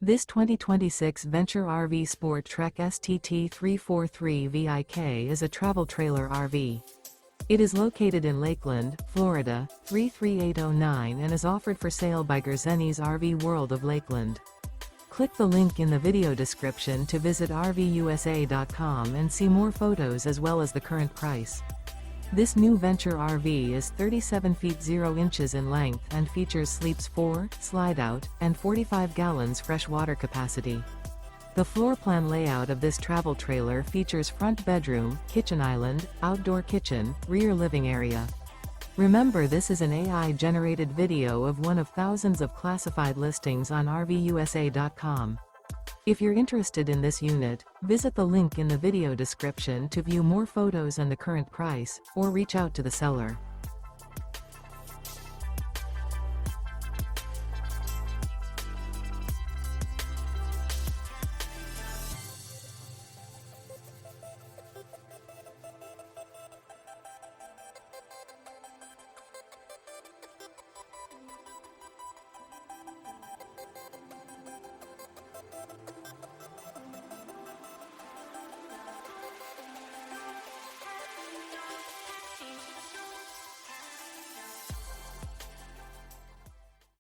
This 2026 Venture RV SportTrek STT343VIK is a travel trailer RV. It is located in Lakeland, Florida, 33809 and is offered for sale by Gerzeny's RV World of Lakeland. Click the link in the video description to visit RVUSA.com and see more photos as well as the current price. This new Venture RV is 37 feet 0 inches in length and features sleeps 4, Slideout, and 45 gallons fresh water capacity. The floor plan layout of this travel trailer features front bedroom, kitchen island, outdoor kitchen, rear living area. Remember, this is an AI-generated video of one of thousands of classified listings on RVUSA.com. If you're interested in this unit, visit the link in the video description to view more photos and the current price, or reach out to the seller.